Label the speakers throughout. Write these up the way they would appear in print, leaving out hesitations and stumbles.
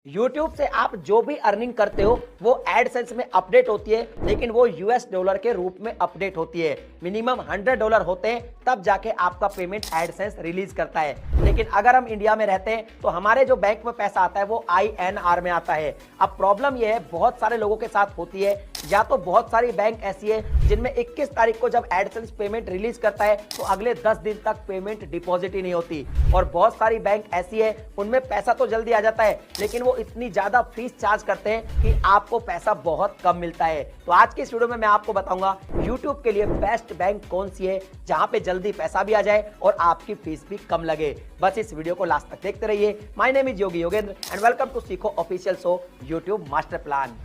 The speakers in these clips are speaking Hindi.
Speaker 1: YouTube से आप जो भी अर्निंग करते हो वो एडसेंस में अपडेट होती है, लेकिन वो यूएस डॉलर के रूप में अपडेट होती है। मिनिमम $100 होते हैं तब जाके आपका पेमेंट एडसेंस रिलीज करता है। लेकिन अगर हम इंडिया में रहते हैं तो हमारे जो बैंक में पैसा आता है वो INR में आता है। अब प्रॉब्लम ये है, बहुत सारे लोगों के साथ होती है, या तो बहुत सारी बैंक ऐसी है जिनमें 21 तारीख को जब एडसेंस पेमेंट रिलीज करता है तो अगले 10 दिन तक पेमेंट डिपॉजिट ही नहीं होती, और बहुत सारी बैंक ऐसी है उनमें पैसा तो जल्दी आ जाता है लेकिन वो इतनी ज्यादा फीस चार्ज करते हैं कि आपको पैसा बहुत कम मिलता है। तो आज की इस वीडियो में मैं आपको बताऊंगा YouTube के लिए बेस्ट बैंक कौन सी है जहां पे जल्दी पैसा भी आ जाए और आपकी फीस भी कम लगे। बस इस वीडियो को लास्ट तक देखते रहिए। My name is Yogi Yogendra and welcome to Seekho official show YouTube master plan.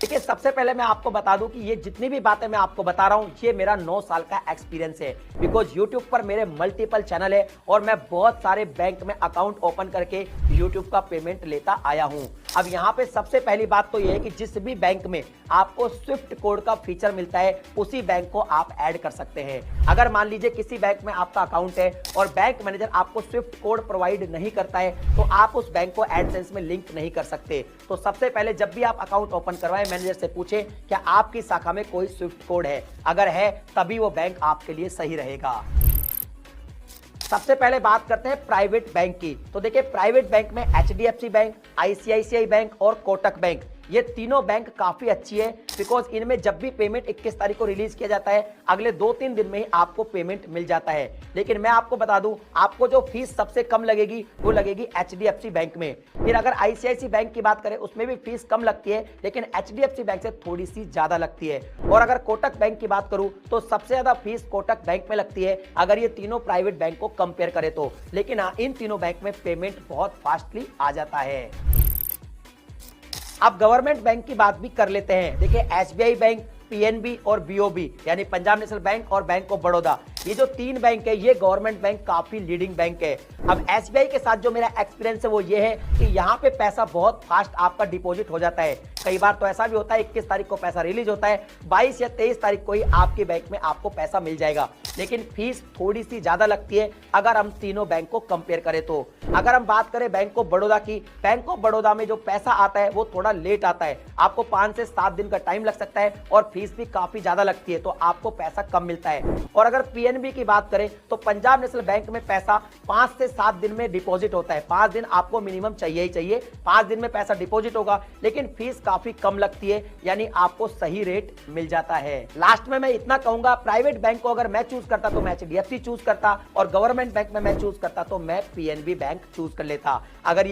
Speaker 1: देखिए, सबसे पहले मैं आपको बता दूं कि ये जितनी भी बातें मैं आपको बता रहा हूं ये मेरा 9 साल का एक्सपीरियंस है। बिकॉज YouTube पर मेरे मल्टीपल चैनल है और मैं बहुत सारे बैंक में अकाउंट ओपन करके YouTube का पेमेंट लेता आया हूं। अब यहाँ पे सबसे पहली बात तो ये है कि जिस भी बैंक में आपको स्विफ्ट कोड का फीचर मिलता है उसी बैंक को आप ऐड कर सकते हैं। अगर मान लीजिए किसी बैंक में आपका अकाउंट है और बैंक मैनेजर आपको स्विफ्ट कोड प्रोवाइड नहीं करता है तो आप उस बैंक को एडसेंस में लिंक नहीं कर सकते। तो सबसे पहले जब भी आप अकाउंट ओपन करवाएं, मैनेजर से पूछें क्या आपकी शाखा में कोई स्विफ्ट कोड है। अगर है तभी वो बैंक आपके लिए सही रहेगा। सबसे पहले बात करते हैं प्राइवेट बैंक की। तो देखिए, प्राइवेट बैंक में HDFC बैंक, ICICI बैंक और कोटक बैंक, ये तीनों बैंक काफी अच्छी है। बिकॉज इनमें जब भी पेमेंट 21 तारीख को रिलीज किया जाता है अगले 2-3 दिन में ही आपको पेमेंट मिल जाता है। लेकिन मैं आपको बता दूं, आपको जो फीस सबसे कम लगेगी वो लगेगी HDFC बैंक में। फिर अगर ICICI बैंक की बात करें उसमें भी फीस कम लगती है, लेकिन HDFC बैंक से थोड़ी सी ज्यादा लगती है। और अगर कोटक बैंक की बात करूं तो सबसे ज्यादा फीस कोटक बैंक में लगती है अगर ये तीनों प्राइवेट बैंक को कंपेयर करें तो। लेकिन हाँ, इन तीनों बैंक में पेमेंट बहुत फास्टली आ जाता है। अब गवर्नमेंट बैंक की बात भी कर लेते हैं। देखिए, SBI बैंक, PNB और BOB यानी पंजाब नेशनल बैंक और बैंक ऑफ बड़ौदा, ये जो 3 बैंक है ये गवर्नमेंट बैंक काफी लीडिंग बैंक है। अब SBI के साथ जो मेरा एक्सपीरियंस है वो ये है कि यहाँ पे पैसा बहुत फास्ट आपका डिपॉजिट हो जाता है। कई बार तो ऐसा भी होता है 21 तारीख को पैसा रिलीज होता है, 22 या 23 तारीख को ही आपके बैंक में आपको पैसा मिल जाएगा। लेकिन फीस थोड़ी सी ज्यादा लगती है अगर हम तीनों बैंक को कंपेयर करें तो। अगर हम बात करें बैंक ऑफ बड़ौदा की, बैंक ऑफ बड़ौदा में जो पैसा आता है वो थोड़ा लेट आता है, आपको 5 से 7 दिन का टाइम लग सकता है और फीस भी काफी ज्यादा लगती है, तो आपको पैसा कम मिलता है। और अगर PNB की बात करें तो पंजाब नेशनल बैंक में पैसा 5 से 7 दिन में डिपॉजिट होता है। 5 दिन आपको मिनिमम चाहिए ही चाहिए, 5 दिन में पैसा डिपॉजिट होगा, लेकिन फीस काफी कम लगती है, यानी आपको सही रेट मिल जाता है। लास्ट में मैं इतना कहूंगा, प्राइवेट बैंक को अगर मैं चूज करता तो मैं HDFC चूज करता, और गवर्नमेंट बैंक में मैं चूज करता तो मैं PNB बैंक चूज कर लेता। अगर